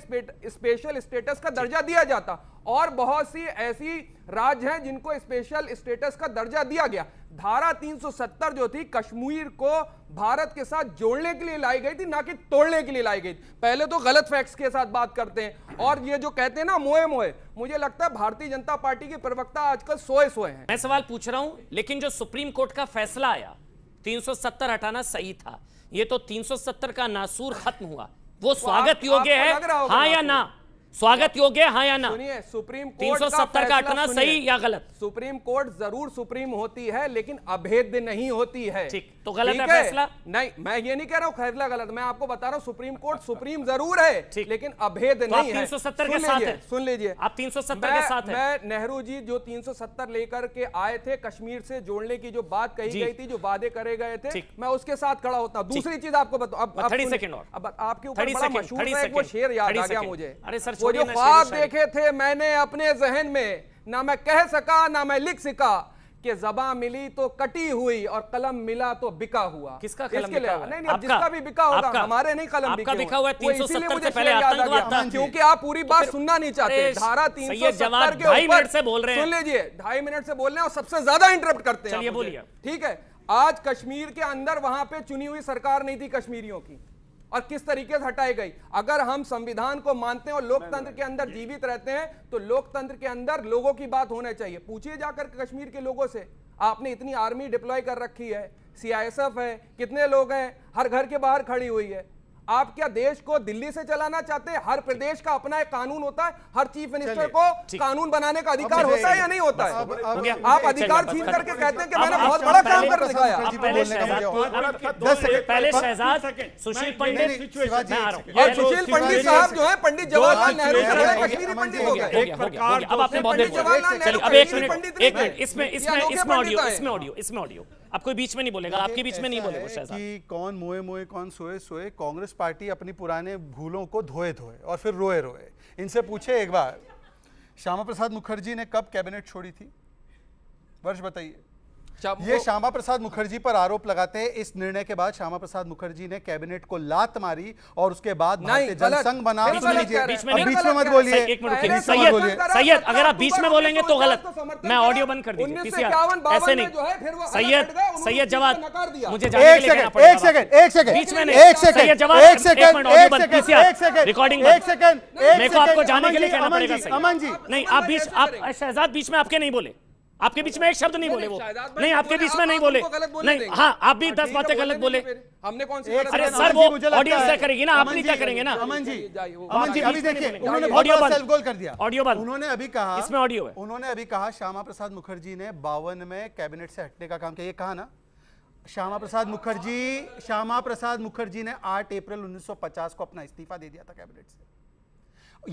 [SPEAKER 6] स्पेशल स्टेटस का दर्जा दिया जाता। और बहुत सी ऐसी राज्य हैं जिनको स्पेशल स्टेटस का दर्जा दिया गया। धारा 370 जो थी कश्मीर को भारत के साथ जोड़ने के लिए लाई गई थी, ना कि तोड़ने के लिए लाई गई थी। पहले तो गलत फैक्ट्स के साथ बात करते हैं, और ये जो कहते हैं ना मोए मोए, मुझे लगता है भारतीय जनता पार्टी के प्रवक्ता आजकल सोए हैं।
[SPEAKER 1] मैं सवाल पूछ रहा हूं, लेकिन जो सुप्रीम कोर्ट का फैसला आया 370 हटाना सही था, ये तो 370 का नासूर खत्म हुआ, वो स्वागत योग्य
[SPEAKER 6] आपको
[SPEAKER 1] है,
[SPEAKER 6] लग रहा होगा
[SPEAKER 1] हाँ या ना? स्वागत योग्य है, हाँ या ना?
[SPEAKER 6] सुनिए, सुप्रीम कोर्ट
[SPEAKER 1] 370 का हटना सही या गलत?
[SPEAKER 6] सुप्रीम कोर्ट जरूर सुप्रीम होती है, लेकिन अभेद्य नहीं होती है।
[SPEAKER 1] ठीक, तो गलत
[SPEAKER 6] ठीक
[SPEAKER 1] है फैसला?
[SPEAKER 6] नहीं, मैं ये नहीं कह रहा हूं फैसला गलत, मैं आपको बता रहा हूं सुप्रीम कोर्ट सुप्रीम जरूर है,
[SPEAKER 1] ठीक।
[SPEAKER 6] लेकिन अभेद्य
[SPEAKER 1] तो आप
[SPEAKER 6] नहीं है।
[SPEAKER 1] 370 के
[SPEAKER 6] सुन
[SPEAKER 1] साथ
[SPEAKER 6] लीजिए,
[SPEAKER 1] हैं?
[SPEAKER 6] सुन लीजिए,
[SPEAKER 1] आप 370 के साथ हैं?
[SPEAKER 6] मैं नेहरू जी जो 370 लेकर के आए थे, कश्मीर से जोड़ने की जो बात कही
[SPEAKER 1] जी।
[SPEAKER 6] गई थी, जो वादे करे गए थे,
[SPEAKER 1] ठीक।
[SPEAKER 6] मैं उसके साथ खड़ा होता। दूसरी चीज आपको बताओ, अब
[SPEAKER 1] 30
[SPEAKER 6] सुनिए,
[SPEAKER 1] सेकंड और।
[SPEAKER 6] अब आपके ऊपर
[SPEAKER 1] 30
[SPEAKER 6] बड़ा
[SPEAKER 1] सेकंड,
[SPEAKER 6] मशहूर
[SPEAKER 1] 30
[SPEAKER 6] है एक वो
[SPEAKER 1] सेकंड,
[SPEAKER 6] शेर याद
[SPEAKER 1] 30
[SPEAKER 6] आ गया
[SPEAKER 1] सेकंड।
[SPEAKER 6] मुझे।
[SPEAKER 1] अरे सर,
[SPEAKER 6] वो
[SPEAKER 1] छोड़िए
[SPEAKER 6] जो
[SPEAKER 1] ना,
[SPEAKER 6] ख्वाब
[SPEAKER 1] शेर
[SPEAKER 6] देखे थे मैंने अपने जहन में, ना मैं कह सका ना मैं लिख सका, कि ज़बां मिली तो कटी हुई और कलम मिला तो बिका हुआ।
[SPEAKER 1] किसका कलम
[SPEAKER 6] इसके
[SPEAKER 1] बिका
[SPEAKER 6] लिए-
[SPEAKER 1] हुआ है?
[SPEAKER 6] नहीं, अब
[SPEAKER 1] आपका?
[SPEAKER 6] जिसका भी बिका होगा,
[SPEAKER 1] आपका?
[SPEAKER 6] हमारे नहीं कलम
[SPEAKER 1] आपका
[SPEAKER 6] बिके
[SPEAKER 1] बिका हुआ है
[SPEAKER 6] वो इसीलिए
[SPEAKER 1] 370
[SPEAKER 6] मुझे
[SPEAKER 1] से पहले
[SPEAKER 6] शेर याद आ गया।
[SPEAKER 1] आतंकवाद था।
[SPEAKER 6] क्योंकि आप पूरी बात सुनना नहीं चाहते।
[SPEAKER 1] अरे,
[SPEAKER 6] धारा
[SPEAKER 1] सैयद
[SPEAKER 6] 370
[SPEAKER 1] जवाब
[SPEAKER 6] के
[SPEAKER 1] 2.5
[SPEAKER 6] ऊपर
[SPEAKER 1] मिनट से बोल रहे हैं।
[SPEAKER 6] सुन लीजिए, 2.5 मिनट से बोल रहे हैं और सबसे ज्यादा इंटरप्ट करते हैं।
[SPEAKER 1] चलिए,
[SPEAKER 6] आप मुझे।
[SPEAKER 1] बोलिए।
[SPEAKER 6] ठीक है, आज कश्मीर के अंदर वहां पे चुनी हुई सरकार नहीं थी कश्मीरियों की, और किस तरीके से हटाई गई। अगर हम संविधान को मानते हैं और लोकतंत्र के अंदर जीवित रहते हैं, तो लोकतंत्र के अंदर लोगों की बात होना चाहिए। पूछिए जाकर कश्मीर के लोगों से, आपने इतनी आर्मी डिप्लॉय कर रखी है, सीआईएसएफ है, कितने लोग हैं, हर घर के बाहर खड़ी हुई है। आप क्या देश को दिल्ली से चलाना चाहते हैं? हर प्रदेश का अपना एक कानून होता है, हर चीफ मिनिस्टर को कानून बनाने का अधिकार होता है या नहीं होता है?
[SPEAKER 1] हो गया?
[SPEAKER 6] आप अधिकार
[SPEAKER 1] चलिए,
[SPEAKER 6] छीन करके कहते हैं कि
[SPEAKER 1] अब
[SPEAKER 6] मैंने
[SPEAKER 1] आप
[SPEAKER 6] बहुत बड़ा
[SPEAKER 1] पहले-
[SPEAKER 6] काम कर दिखाया।
[SPEAKER 1] अब पहले शहजाद सुशील पंडित, मैं आ रहा हूं।
[SPEAKER 6] और सुशील पंडित साहब जो है पंडित जवाहरलाल नेहरू से बड़े कश्मीरी पंडित हो गए।
[SPEAKER 1] हो गया। अब आपने बहुत देर
[SPEAKER 6] पंडित जवाहरलाल
[SPEAKER 1] बोला। चलिए,
[SPEAKER 6] नेहरू
[SPEAKER 1] अब एक
[SPEAKER 6] कश्मीरी
[SPEAKER 1] मिनट,
[SPEAKER 6] पंडित
[SPEAKER 1] एक
[SPEAKER 6] नहीं
[SPEAKER 1] मिनट,
[SPEAKER 6] थे।
[SPEAKER 1] इसमें
[SPEAKER 6] ये
[SPEAKER 1] इसमें
[SPEAKER 6] अनोखे
[SPEAKER 1] इसमें ऑडियो,
[SPEAKER 6] पंडित आए।
[SPEAKER 1] इसमें ऑडियो आप कोई बीच में नहीं बोलेगा, आपके बीच में नहीं बोलेगा शहजाद।
[SPEAKER 3] कि कौन मोए मोए कौन सोए सोए, कांग्रेस पार्टी अपनी पुराने भूलों को धोए धोए और फिर रोए रोए। इनसे पूछे एक बार, श्यामा प्रसाद मुखर्जी ने कब कैबिनेट छोड़ी थी? वर्ष बताइए। ये श्यामा प्रसाद मुखर्जी पर आरोप लगाते हैं। इस निर्णय के बाद श्यामा प्रसाद मुखर्जी ने कैबिनेट को लात मारी और उसके बाद भारतीय जनसंघ बना।
[SPEAKER 6] बीच में नहीं,
[SPEAKER 1] बीच में
[SPEAKER 3] अब
[SPEAKER 1] नहीं।
[SPEAKER 3] बीच में मत बोलिए।
[SPEAKER 1] एक मिनट रुकिए।
[SPEAKER 6] पहले
[SPEAKER 1] सैयद,
[SPEAKER 6] समर्थन करा,
[SPEAKER 1] सैयद, अगर आप बीच में बोलेंगे तो गलत।
[SPEAKER 6] समर्थन
[SPEAKER 1] मैं
[SPEAKER 6] करा।
[SPEAKER 1] ऑडियो बंद कर दीजिए।
[SPEAKER 6] 1951
[SPEAKER 1] ऐसे
[SPEAKER 6] में जो है, फिर वो
[SPEAKER 1] नहीं।
[SPEAKER 6] अलग
[SPEAKER 1] सैयद,
[SPEAKER 6] हट गए, उन्होंने
[SPEAKER 1] सैयद
[SPEAKER 6] चीज़
[SPEAKER 1] जवाब,
[SPEAKER 6] को नकार दिया।
[SPEAKER 1] मुझे जाने के
[SPEAKER 3] एक
[SPEAKER 1] लिए कहना
[SPEAKER 3] सेकंड,
[SPEAKER 1] पड़ेगा
[SPEAKER 3] एक सेकंड,
[SPEAKER 1] बात।
[SPEAKER 3] एक सेकंड,
[SPEAKER 1] बीच में नहीं।
[SPEAKER 3] एक सेकंड,
[SPEAKER 1] सैयद जवाब,
[SPEAKER 3] एक सेकंड,
[SPEAKER 1] एक मिनट, ऑडियो
[SPEAKER 3] एक
[SPEAKER 1] बंद,
[SPEAKER 3] सेकंड,
[SPEAKER 1] PCR,
[SPEAKER 3] एक सेकंड,
[SPEAKER 1] रिकॉर्डिंग
[SPEAKER 3] एक
[SPEAKER 1] बंद।
[SPEAKER 3] सेकंड,
[SPEAKER 1] मेरे
[SPEAKER 3] एक
[SPEAKER 1] को आपको
[SPEAKER 3] सेकंड,
[SPEAKER 1] जाने
[SPEAKER 3] अमन
[SPEAKER 1] के लिए
[SPEAKER 3] जी,
[SPEAKER 1] कहना
[SPEAKER 3] अमन
[SPEAKER 1] पड़ेगा
[SPEAKER 3] जी,
[SPEAKER 1] सैयद।
[SPEAKER 3] अमन जी।
[SPEAKER 1] नहीं, आप बीच, आप शहजाद बीच में आपके नहीं बोले, आपके बीच में एक शब्द नहीं बोले वो। नहीं, आपके बीच में नहीं बोले। नहीं, हाँ, आप भी 10 बातें गलत बोले।
[SPEAKER 6] हमने कौन सी
[SPEAKER 3] एक
[SPEAKER 1] अरे
[SPEAKER 3] सेकंड,
[SPEAKER 1] सर,
[SPEAKER 3] अमन
[SPEAKER 1] वो
[SPEAKER 3] जी, मुझे लगता
[SPEAKER 1] ऑडियंस
[SPEAKER 3] है-
[SPEAKER 1] तय करेगी ना, आप
[SPEAKER 3] अमन
[SPEAKER 1] नहीं
[SPEAKER 3] जी,
[SPEAKER 1] तय करेंगे ना।
[SPEAKER 3] अमन जी,
[SPEAKER 6] जाइए,
[SPEAKER 3] अमन जी,
[SPEAKER 1] बीच
[SPEAKER 3] अभी
[SPEAKER 1] में नहीं
[SPEAKER 3] देखिए,
[SPEAKER 1] बोलेंगे।
[SPEAKER 3] उन्होंने
[SPEAKER 1] ऑडियो
[SPEAKER 3] बहुत
[SPEAKER 1] बंद।
[SPEAKER 3] सेल्फ गोल कर दिया।
[SPEAKER 1] ऑडियो बंद।
[SPEAKER 3] उन्होंने अभी कहा,
[SPEAKER 1] इसमें ऑडियो है।
[SPEAKER 3] उन्होंने अभी कहा श्यामा प्रसाद मुखर्जी ने 52 में कैबिनेट से हटने का काम किया। ये कहा ना, श्यामा प्रसाद मुखर्जी ने 8 अप्रैल 1950 को अपना इस्तीफा दे दिया था कैबिनेट से।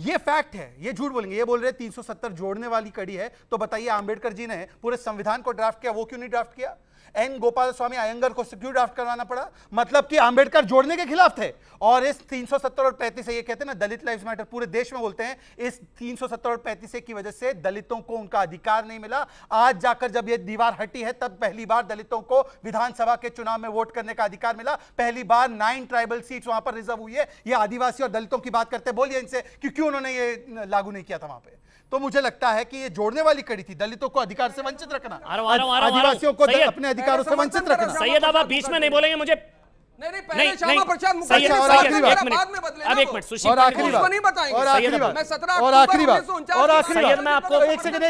[SPEAKER 3] ये फैक्ट है, ये झूठ बोलेंगे। ये बोल रहे 370 जोड़ने वाली कड़ी है, तो बताइए आंबेडकर जी ने पूरे संविधान को ड्राफ्ट किया, वो क्यों नहीं ड्राफ्ट किया? एन गोपाल स्वामी अयंगर को क्यों ड्राफ्ट करवाना पड़ा? मतलब कि आंबेडकर जोड़ने के खिलाफ थे। और इस 370 और 35 से, ये कहते हैं ना दलित लाइव्स मैटर, पूरे देश में बोलते हैं, इस 370 और 35 की वजह से दलितों को उनका अधिकार नहीं मिला। आज जाकर जब ये दीवार हटी है, तब पहली बार दलितों को विधानसभा के चुनाव में वोट करने का अधिकार मिला। पहली बार 9 ट्राइबल सीट्स वहां पर रिजर्व हुई है। ये आदिवासी और दलितों की बात करते, बोलिए इनसे कि क्यों उन्होंने ये लागू नहीं किया था वहां पे। तो मुझे लगता है कि ये जोड़ने वाली कड़ी थी, दलितों को अधिकार से वंचित रखना, आदिवासियों को अपने अधिकारों से वंचित रखना।
[SPEAKER 1] सैयद, आप बीच में नहीं बोलेंगे मुझे।
[SPEAKER 6] नहीं, पहले श्यामा प्रसाद मुखर्जी
[SPEAKER 1] सैयद,
[SPEAKER 6] और
[SPEAKER 1] सैयद,
[SPEAKER 6] बाद
[SPEAKER 1] एक मिनट,
[SPEAKER 6] में बदले
[SPEAKER 1] अब
[SPEAKER 6] ना
[SPEAKER 1] एक
[SPEAKER 6] वो।
[SPEAKER 1] मिनट, सुशील
[SPEAKER 3] और आखिरी
[SPEAKER 1] पंडित,
[SPEAKER 3] बात,
[SPEAKER 6] उसको नहीं बताएंगे।
[SPEAKER 3] और आखिरी बात,
[SPEAKER 6] मैं 17
[SPEAKER 3] और आखिरी बात, और आखिरी
[SPEAKER 1] सैयद, मैं आपको
[SPEAKER 3] एक सेकंड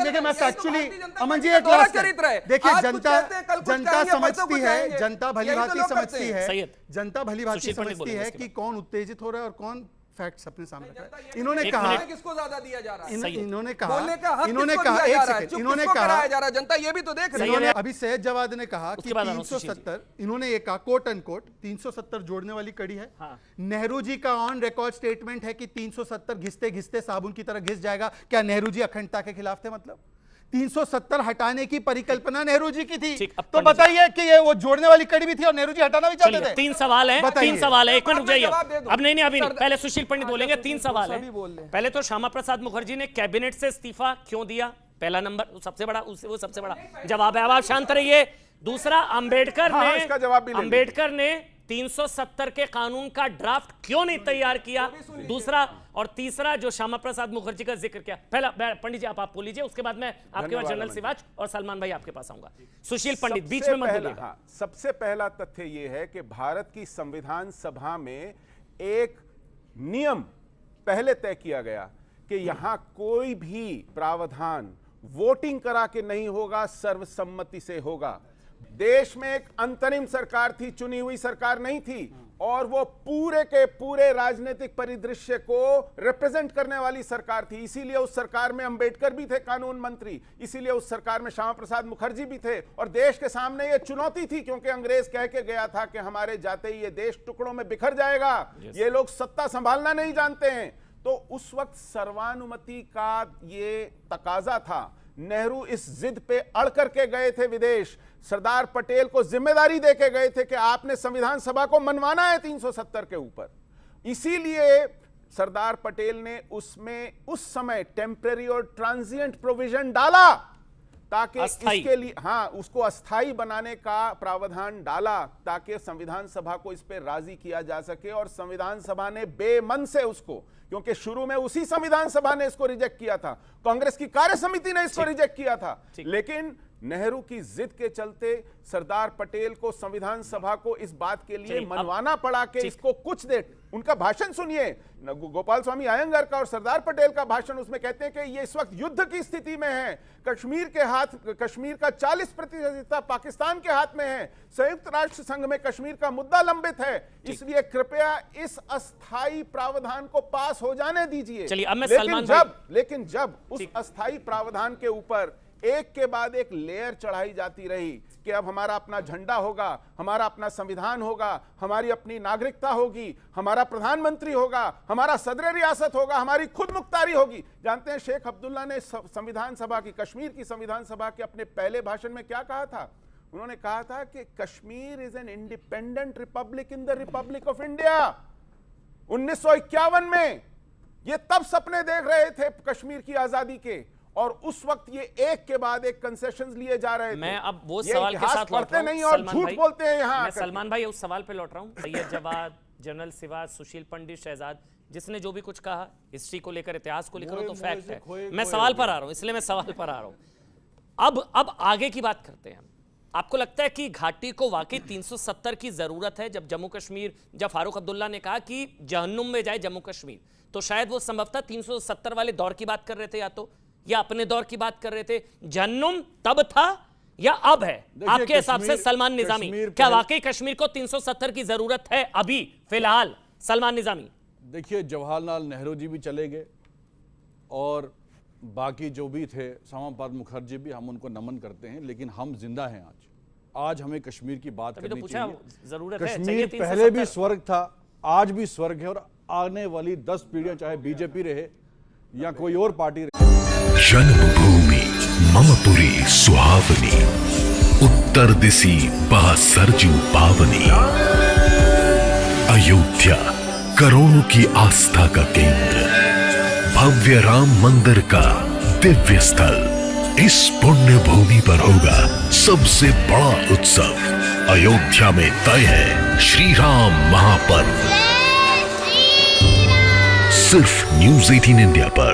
[SPEAKER 3] देखिए, मैं एक्चुअली अमन जी एक लास्ट देखिए, जनता समझती है, जनता भली भांति समझती है,
[SPEAKER 1] सैयद,
[SPEAKER 3] जनता भली भांति
[SPEAKER 1] सुशील पंडित
[SPEAKER 3] समझती
[SPEAKER 1] बोलेंगे
[SPEAKER 3] है
[SPEAKER 1] इसके
[SPEAKER 3] कि कौन उत्तेजित हो रहा है और कौन फैक्ट्स अपने सामने रख रहा है।
[SPEAKER 6] इन्होंने
[SPEAKER 3] कहा,
[SPEAKER 6] किसको ज्यादा दिया जा रहा है,
[SPEAKER 3] इन्होंने कहा,
[SPEAKER 6] बोलने का हक
[SPEAKER 3] इन्होंने
[SPEAKER 6] किसको
[SPEAKER 3] कहा,
[SPEAKER 6] दिया
[SPEAKER 3] एक
[SPEAKER 6] जा रहा है,
[SPEAKER 3] सेकंड,
[SPEAKER 6] चुप
[SPEAKER 3] इन्होंने
[SPEAKER 6] किसको
[SPEAKER 3] कहा,
[SPEAKER 6] कराया जा रहा है, जनता ये भी तो देख रही
[SPEAKER 3] इन्होंने
[SPEAKER 6] है।
[SPEAKER 3] अभी सैयद जवाद ने कहा कि
[SPEAKER 1] उसके बाद आना, सुशील
[SPEAKER 3] 370, इन्होंने ये कहा कोट अनकोट 370 जोड़ने वाली कड़ी है।
[SPEAKER 1] हाँ।
[SPEAKER 3] नेहरू जी का ऑन रिकॉर्ड स्टेटमेंट है कि 370 घिसते घिसते साबुन की तरह घिस जाएगा। क्या नेहरू जी अखंडता के खिलाफ थे? मतलब 370 हटाने की परिकल्पना नेहरू जी की थी।
[SPEAKER 1] ठीक, अब
[SPEAKER 3] तो
[SPEAKER 1] पंडित
[SPEAKER 3] बताइए कि ये वो जोड़ने वाली कड़ी भी थी और नेहरू जी हटाना भी चाहते
[SPEAKER 1] चलिए,
[SPEAKER 3] थे।
[SPEAKER 1] 3 सवाल है,
[SPEAKER 3] बताइए।
[SPEAKER 1] 3 सवाल है, एक मिनट रुक जाइए।
[SPEAKER 6] जवाब दे दो।
[SPEAKER 1] अब नहीं, अभी नहीं, पहले सुशील पंडित बोलेंगे। 3 सवाल
[SPEAKER 6] सभी बोल ले।
[SPEAKER 1] है। पहले तो श्यामा प्रसाद मुखर्जी ने कैबिनेट से इस्तीफा क्यों दिया? पहला नंबर, सबसे बड़ा, वो सबसे बड़ा जवाब है। अब आप शांत रहिए। दूसरा, अंबेडकर
[SPEAKER 2] हाँ, इसका जवाब भी ले लीजिए।
[SPEAKER 1] अंबेडकर ने 370 के कानून का ड्राफ्ट क्यों नहीं तैयार किया? दूसरा, और तीसरा जो श्यामा प्रसाद मुखर्जी का जिक्र किया। पहला पंडित जी आप बोल लीजिए, उसके बाद मैं आपके बाद
[SPEAKER 2] धन्यवाद
[SPEAKER 1] जनरल
[SPEAKER 2] अमन जी।
[SPEAKER 1] सिवाच और सलमान भाई आपके पास आऊंगा। सुशील पंडित बीच
[SPEAKER 2] सबसे
[SPEAKER 1] में मत
[SPEAKER 2] पहला-
[SPEAKER 1] बोलिएगा।
[SPEAKER 2] हाँ, सबसे पहला तथ्य यह है कि भारत की संविधान सभा में एक नियम पहले तय किया गया कि यहां कोई भी प्रावधान वोटिंग करा के नहीं होगा, सर्वसम्मति से होगा। देश में एक अंतरिम सरकार थी, चुनी हुई सरकार नहीं थी, और वो पूरे के पूरे राजनीतिक परिदृश्य को रिप्रेजेंट करने वाली सरकार थी। इसीलिए उस सरकार में अंबेडकर भी थे कानून मंत्री, इसीलिए उस सरकार में श्यामा प्रसाद मुखर्जी भी थे। और देश के सामने ये चुनौती थी, क्योंकि अंग्रेज कह के गया था कि हमारे जाते ही ये देश टुकड़ों में बिखर जाएगा, ये लोग सत्ता संभालना नहीं जानते हैं। तो उस वक्त सर्वानुमति का ये तकाजा था। नेहरू इस जिद पे अड़ करके गए थे विदेश। सरदार पटेल को जिम्मेदारी देके गए थे कि आपने संविधान सभा को मनवाना है 370 के ऊपर। इसीलिए सरदार पटेल ने उसमें उस समय टेम्पररी और ट्रांजिएंट प्रोविजन डाला, ताकि इसके लिए, हाँ, उसको अस्थाई बनाने का प्रावधान डाला, ताकि संविधान सभा को इस पे राजी किया जा सके। और संविधान सभा ने बेमन से उसको, क्योंकि शुरू में उसी संविधान सभा ने इसको रिजेक्ट किया था, कांग्रेस की कार्य समिति ने इसको रिजेक्ट किया था, लेकिन नेहरू की जिद के चलते सरदार पटेल को संविधान सभा को इस बात के लिए मनवाना पड़ा कि इसको कुछ दे। उनका भाषण सुनिए, गोपाल स्वामी अयंगर का और सरदार पटेल का भाषण, उसमें कहते हैं कि ये इस वक्त युद्ध की स्थिति में है, कश्मीर का 40% हिस्सा पाकिस्तान के हाथ में है, संयुक्त राष्ट्र संघ में कश्मीर का मुद्दा लंबित है, इसलिए कृपया इस अस्थाई प्रावधान को पास हो जाने दीजिए। लेकिन जब उस अस्थाई प्रावधान के ऊपर एक के बाद एक लेयर चढ़ाई जाती रही कि अब हमारा अपना झंडा होगा, हमारा अपना संविधान होगा, हमारी अपनी नागरिकता होगी, हमारा प्रधानमंत्री होगा, हमारा सदर रियासत होगा, हमारी खुद मुख्तारी होगी। जानते हैं शेख अब्दुल्ला ने संविधान सभा की, कश्मीर की संविधान सभा के अपने पहले भाषण में क्या कहा था? उन्होंने कहा था कि Kashmir is an independent Republic in the Republic of India. 1951 में ये तब सपने देख रहे थे कश्मीर की आजादी के, और उस वक्त ये एक के बाद एक कंसेशंस लिए जा रहे थे।
[SPEAKER 1] मैं अब वो सवाल के साथ
[SPEAKER 2] पढ़ते नहीं और झूठ बोलते हैं यहाँ।
[SPEAKER 1] मैं सलमान भाई उस सवाल पे लौट रहा हूँ। सैयद जवाद, जनरल सिवाज, सुशील पंडित, शहजाद, जिसने जो भी कुछ कहा हिस्ट्री को लेकर, इतिहास को लेकर, तो फैक्ट है। मैं सवाल पर आ रहा हूँ, इसलिए मैं सवाल पर आ रहा हूँ। अब आगे की बात करते हैं। आपको लगता है कि घाटी को वाकई 370 की जरूरत है? जब जम्मू कश्मीर, जब फारूक अब्दुल्ला ने कहा कि जहन्नुम में जाए जम्मू कश्मीर, तो शायद वो संभवतः 370 वाले दौर की बात कर रहे थे, या अपने दौर की बात कर रहे थे। जहन्नुम तब था या अब है आपके हिसाब से? सलमान निजामी, क्या वाकई कश्मीर को 370 की जरूरत है अभी फिलहाल? सलमान निजामी,
[SPEAKER 4] देखिए, जवाहरलाल नेहरू जी भी चले गए और बाकी जो भी थे, श्यामा प्रसाद मुखर्जी भी, हम उनको नमन करते हैं, लेकिन हम जिंदा हैं आज। आज हमें कश्मीर की बात
[SPEAKER 1] तभी तो
[SPEAKER 4] करनी
[SPEAKER 1] पूछा,
[SPEAKER 4] चाहिए।
[SPEAKER 1] जरूरत है, चाहिए
[SPEAKER 4] कश्मीर
[SPEAKER 1] 370।
[SPEAKER 4] पहले भी स्वर्ग था, आज भी स्वर्ग है, और आने वाली 10 पीढ़ियां, चाहे बीजेपी रहे या कोई और पार्टी रहे।
[SPEAKER 7] जन्मभूमि मम पुरी सुहावनी, उत्तर दिशि बह सरजू पावनी। अयोध्या करोड़ों की आस्था का केंद्र, भव्य राम मंदिर का दिव्य स्थल। इस पुण्य भूमि पर होगा सबसे बड़ा उत्सव। अयोध्या में तय है श्री राम महापर्व। सिर्फ न्यूज़ 18 इंडिया पर।